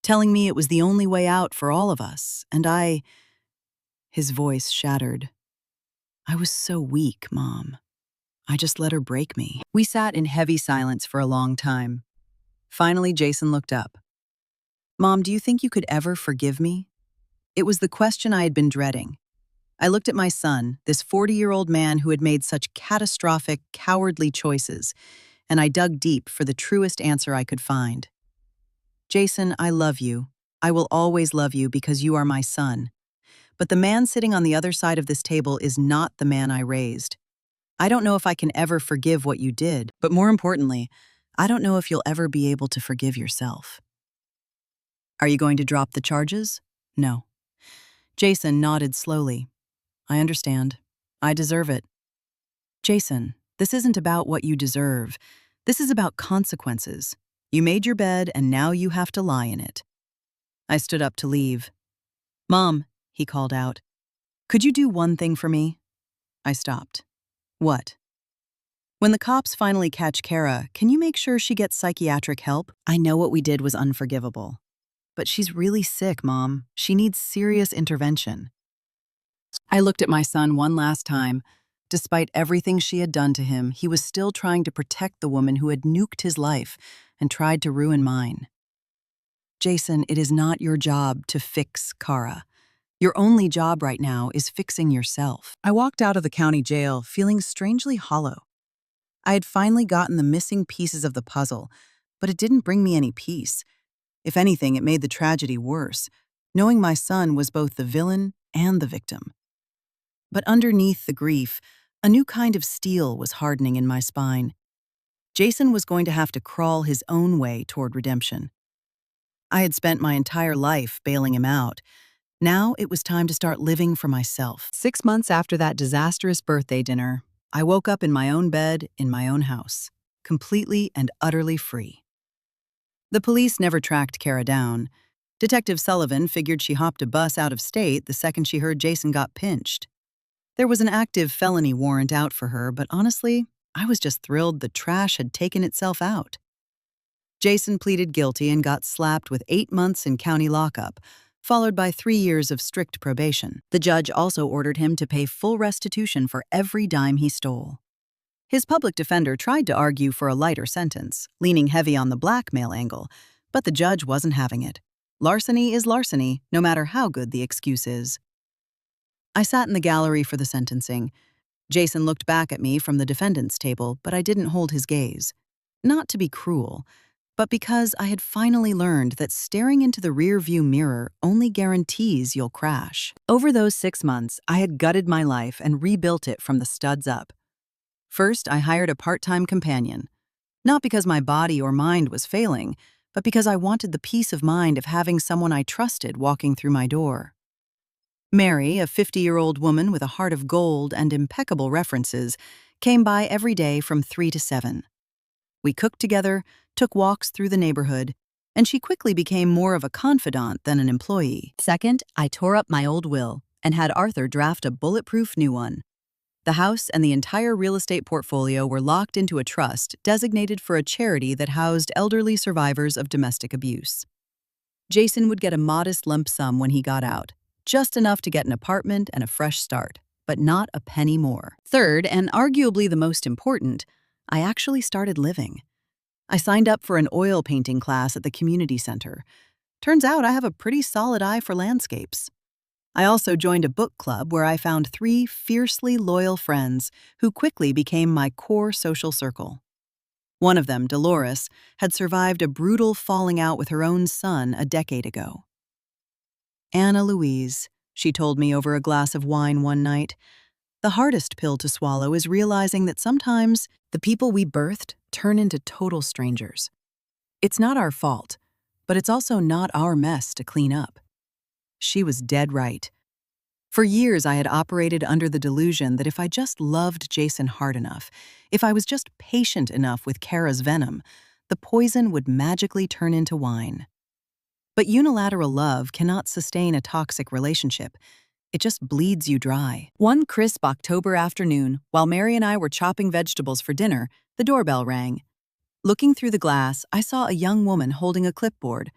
Speaker 1: telling me it was the only way out for all of us, and I—" His voice shattered. "I was so weak, Mom. I just let her break me." We sat in heavy silence for a long time. Finally, Jason looked up. "Mom, do you think you could ever forgive me?" It was the question I had been dreading. I looked at my son, this 40-year-old man who had made such catastrophic, cowardly choices, and I dug deep for the truest answer I could find. "Jason, I love you. I will always love you because you are my son. But the man sitting on the other side of this table is not the man I raised. I don't know if I can ever forgive what you did, but more importantly, I don't know if you'll ever be able to forgive yourself." "Are you going to drop the charges?" "No." Jason nodded slowly. "I understand. I deserve it." "Jason, this isn't about what you deserve. This is about consequences. You made your bed and now you have to lie in it." I stood up to leave. "Mom," he called out, "could you do one thing for me?" I stopped. "What?" "When the cops finally catch Kara, can you make sure she gets psychiatric help? I know what we did was unforgivable. But she's really sick, Mom. She needs serious intervention." I looked at my son one last time. Despite everything she had done to him, he was still trying to protect the woman who had nuked his life and tried to ruin mine. "Jason, it is not your job to fix Kara. Your only job right now is fixing yourself." I walked out of the county jail feeling strangely hollow. I had finally gotten the missing pieces of the puzzle, but it didn't bring me any peace. If anything, it made the tragedy worse, knowing my son was both the villain and the victim. But underneath the grief, a new kind of steel was hardening in my spine. Jason was going to have to crawl his own way toward redemption. I had spent my entire life bailing him out. Now it was time to start living for myself. 6 months after that disastrous birthday dinner, I woke up in my own bed, in my own house, completely and utterly free. The police never tracked Kara down. Detective Sullivan figured she hopped a bus out of state the second she heard Jason got pinched. There was an active felony warrant out for her, but honestly, I was just thrilled the trash had taken itself out. Jason pleaded guilty and got slapped with 8 months in county lockup, followed by 3 years of strict probation. The judge also ordered him to pay full restitution for every dime he stole. His public defender tried to argue for a lighter sentence, leaning heavy on the blackmail angle, but the judge wasn't having it. Larceny is larceny, no matter how good the excuse is. I sat in the gallery for the sentencing. Jason looked back at me from the defendant's table, but I didn't hold his gaze. Not to be cruel, but because I had finally learned that staring into the rearview mirror only guarantees you'll crash. Over those 6 months, I had gutted my life and rebuilt it from the studs up. First, I hired a part-time companion. Not because my body or mind was failing, but because I wanted the peace of mind of having someone I trusted walking through my door. Mary, a 50-year-old woman with a heart of gold and impeccable references, came by every day from 3 to 7. We cooked together, took walks through the neighborhood, and she quickly became more of a confidant than an employee. Second, I tore up my old will and had Arthur draft a bulletproof new one. The house and the entire real estate portfolio were locked into a trust designated for a charity that housed elderly survivors of domestic abuse. Jason would get a modest lump sum when he got out, just enough to get an apartment and a fresh start, but not a penny more. Third, and arguably the most important, I actually started living. I signed up for an oil painting class at the community center. Turns out I have a pretty solid eye for landscapes. I also joined a book club where I found 3 fiercely loyal friends who quickly became my core social circle. One of them, Dolores, had survived a brutal falling out with her own son a decade ago. "Anna Louise," she told me over a glass of wine one night, "the hardest pill to swallow is realizing that sometimes the people we birthed turn into total strangers. It's not our fault, but it's also not our mess to clean up." She was dead right. For years, I had operated under the delusion that if I just loved Jason hard enough, if I was just patient enough with Kara's venom, the poison would magically turn into wine. But unilateral love cannot sustain a toxic relationship. It just bleeds you dry. One crisp October afternoon, while Mary and I were chopping vegetables for dinner, the doorbell rang. Looking through the glass, I saw a young woman holding a clipboard.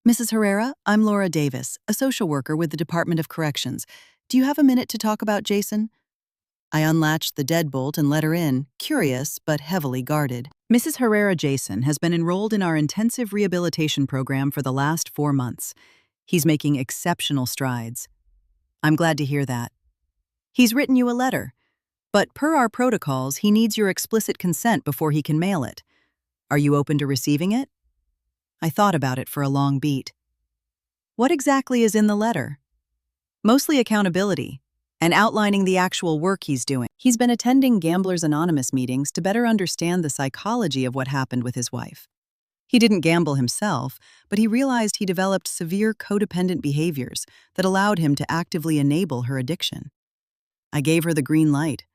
Speaker 1: "Mrs. Herrera, I'm Laura Davis, a social worker with the Department of Corrections. Do you have a minute to talk about Jason?" I unlatched the deadbolt and let her in, curious but heavily guarded. "Mrs. Herrera, Jason has been enrolled in our intensive rehabilitation program for the last 4 months. He's making exceptional strides." "I'm glad to hear that. He's written you a letter, but per our protocols, he needs your explicit consent before he can mail it. Are you open to receiving it?" I thought about it for a long beat. "What exactly is in the letter?" "Mostly accountability, and outlining the actual work he's doing. He's been attending Gamblers Anonymous meetings to better understand the psychology of what happened with his wife. He didn't gamble himself, but he realized he developed severe codependent behaviors that allowed him to actively enable her addiction." I gave her the green light.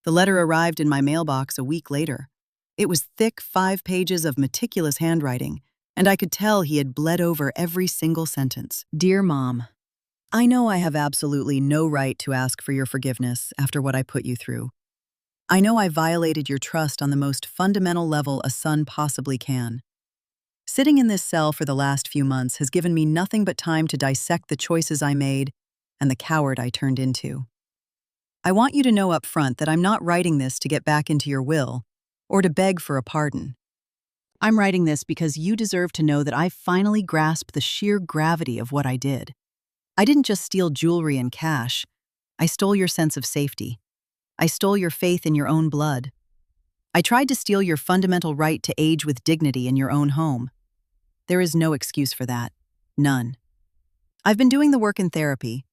Speaker 1: The letter arrived in my mailbox a week later. It was thick 5 pages of meticulous handwriting, and I could tell he had bled over every single sentence. "Dear Mom, I know I have absolutely no right to ask for your forgiveness after what I put you through. I know I violated your trust on the most fundamental level a son possibly can. Sitting in this cell for the last few months has given me nothing but time to dissect the choices I made and the coward I turned into. I want you to know up front that I'm not writing this to get back into your will or to beg for a pardon. I'm writing this because you deserve to know that I finally grasped the sheer gravity of what I did. I didn't just steal jewelry and cash. I stole your sense of safety. I stole your faith in your own blood. I tried to steal your fundamental right to age with dignity in your own home. There is no excuse for that. None. I've been doing the work in therapy.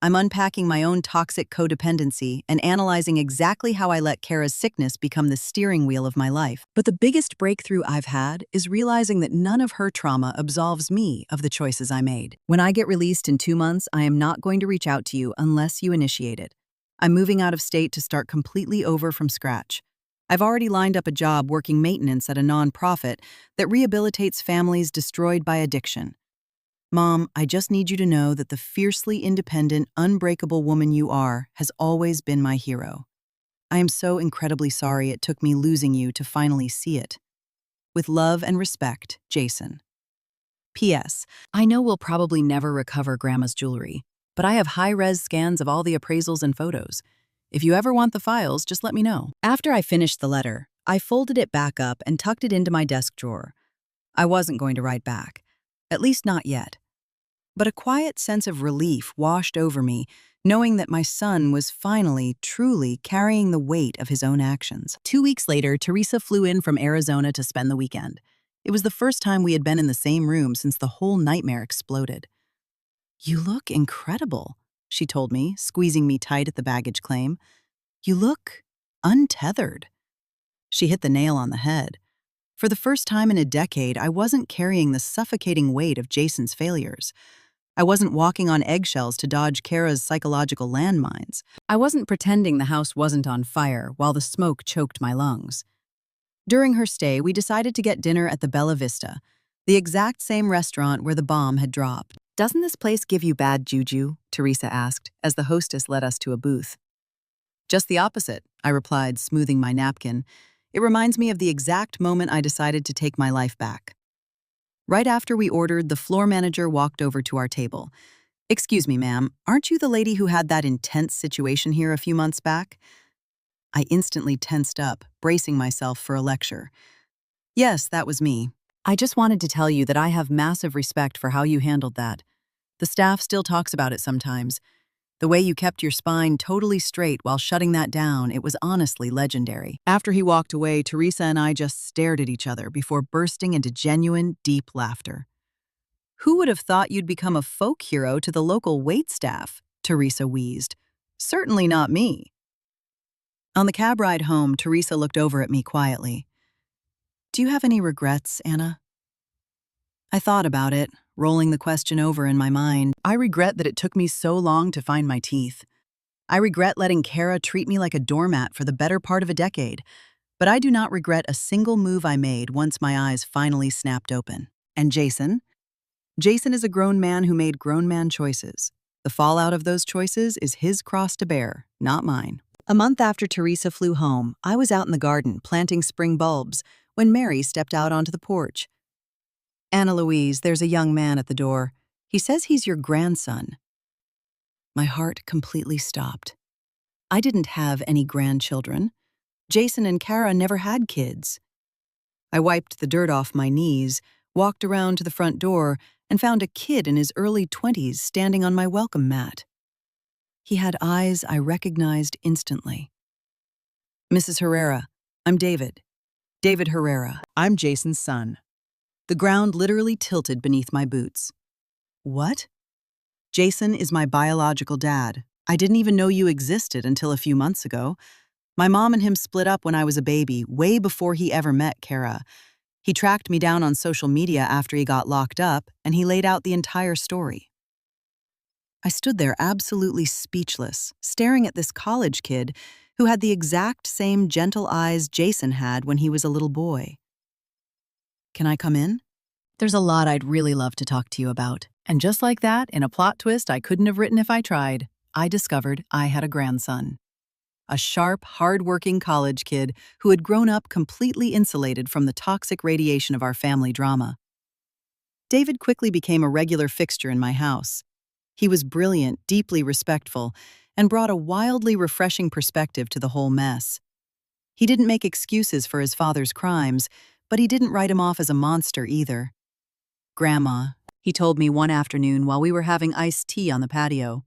Speaker 1: I'm unpacking my own toxic codependency and analyzing exactly how I let Kara's sickness become the steering wheel of my life. But the biggest breakthrough I've had is realizing that none of her trauma absolves me of the choices I made. When I get released in 2 months, I am not going to reach out to you unless you initiate it. I'm moving out of state to start completely over from scratch. I've already lined up a job working maintenance at a nonprofit that rehabilitates families destroyed by addiction. Mom, I just need you to know that the fiercely independent, unbreakable woman you are has always been my hero. I am so incredibly sorry it took me losing you to finally see it. With love and respect, Jason. P.S. I know we'll probably never recover Grandma's jewelry, but I have high-res scans of all the appraisals and photos. If you ever want the files, just let me know." After I finished the letter, I folded it back up and tucked it into my desk drawer. I wasn't going to write back, at least not yet. But a quiet sense of relief washed over me knowing that my son was finally, truly carrying the weight of his own actions. 2 weeks later, Teresa flew in from Arizona to spend the weekend. It was the first time we had been in the same room since the whole nightmare exploded. "You look incredible," she told me, squeezing me tight at the baggage claim. "You look untethered." She hit the nail on the head. For the first time in a decade, I wasn't carrying the suffocating weight of Jason's failures. I wasn't walking on eggshells to dodge Kara's psychological landmines. I wasn't pretending the house wasn't on fire while the smoke choked my lungs. During her stay, we decided to get dinner at the Bella Vista, the exact same restaurant where the bomb had dropped. "Doesn't this place give you bad juju?" Teresa asked, as the hostess led us to a booth. "Just the opposite," I replied, smoothing my napkin. "It reminds me of the exact moment I decided to take my life back." Right after we ordered, the floor manager walked over to our table. "Excuse me, ma'am, aren't you the lady who had that intense situation here a few months back?" I instantly tensed up, bracing myself for a lecture. "Yes, that was me. I just wanted to tell you that I have massive respect for how you handled that. The staff still talks about it sometimes. The way you kept your spine totally straight while shutting that down, it was honestly legendary." After he walked away, Teresa and I just stared at each other before bursting into genuine, deep laughter. "Who would have thought you'd become a folk hero to the local waitstaff?" Teresa wheezed. "Certainly not me." On the cab ride home, Teresa looked over at me quietly. "Do you have any regrets, Anna?" I thought about it, rolling the question over in my mind. I regret that it took me so long to find my teeth. I regret letting Kara treat me like a doormat for the better part of a decade. But I do not regret a single move I made once my eyes finally snapped open. And Jason? Jason is a grown man who made grown man choices. The fallout of those choices is his cross to bear, not mine. A month after Teresa flew home, I was out in the garden planting spring bulbs when Mary stepped out onto the porch. "Anna Louise, there's a young man at the door. He says he's your grandson." My heart completely stopped. I didn't have any grandchildren. Jason and Kara never had kids. I wiped the dirt off my knees, walked around to the front door, and found a kid in his early 20s standing on my welcome mat. He had eyes I recognized instantly. "Mrs. Herrera, I'm David. David Herrera. I'm Jason's son." The ground literally tilted beneath my boots. "What?" "Jason is my biological dad. I didn't even know you existed until a few months ago. My mom and him split up when I was a baby, way before he ever met Kara. He tracked me down on social media after he got locked up, and he laid out the entire story." I stood there absolutely speechless, staring at this college kid who had the exact same gentle eyes Jason had when he was a little boy. "Can I come in? There's a lot I'd really love to talk to you about." And just like that, in a plot twist I couldn't have written if I tried, I discovered I had a grandson. A sharp, hard-working college kid who had grown up completely insulated from the toxic radiation of our family drama. David quickly became a regular fixture in my house. He was brilliant, deeply respectful, and brought a wildly refreshing perspective to the whole mess. He didn't make excuses for his father's crimes, but he didn't write him off as a monster either. "Grandma," he told me one afternoon while we were having iced tea on the patio,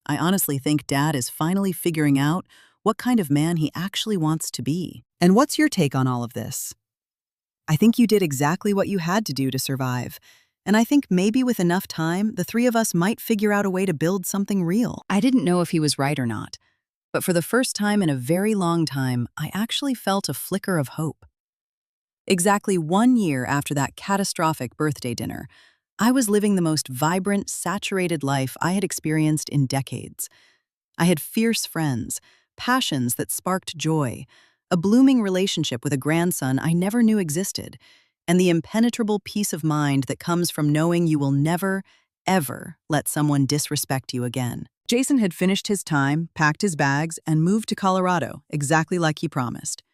Speaker 1: "I honestly think Dad is finally figuring out what kind of man he actually wants to be." And what's your take on all of this? I think you did exactly what you had to do to survive. And I think maybe with enough time, the three of us might figure out a way to build something real. I didn't know if he was right or not, but for the first time in a very long time, I actually felt a flicker of hope. Exactly 1 year after that catastrophic birthday dinner, I was living the most vibrant, saturated life I had experienced in decades. I had fierce friends, passions that sparked joy, a blooming relationship with a grandson I never knew existed, and the impenetrable peace of mind that comes from knowing you will never, ever let someone disrespect you again. Jason had finished his time, packed his bags, and moved to Colorado, exactly like he promised.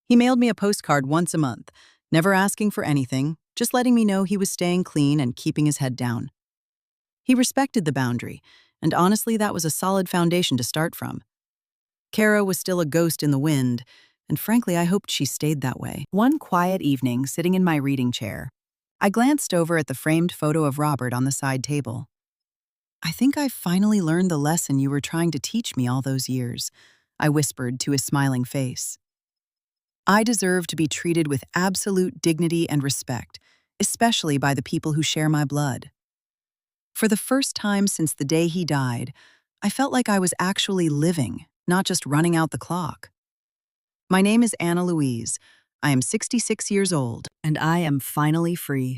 Speaker 1: He mailed me a postcard once a month, never asking for anything, just letting me know he was staying clean and keeping his head down. He respected the boundary, and honestly, that was a solid foundation to start from. Kara was still a ghost in the wind, and frankly, I hoped she stayed that way. One quiet evening, sitting in my reading chair, I glanced over at the framed photo of Robert on the side table. I think I finally learned the lesson you were trying to teach me all those years, I whispered to his smiling face. I deserve to be treated with absolute dignity and respect, especially by the people who share my blood. For the first time since the day he died, I felt like I was actually living, not just running out the clock. My name is Anna Louise. I am 66 years old, and I am finally free.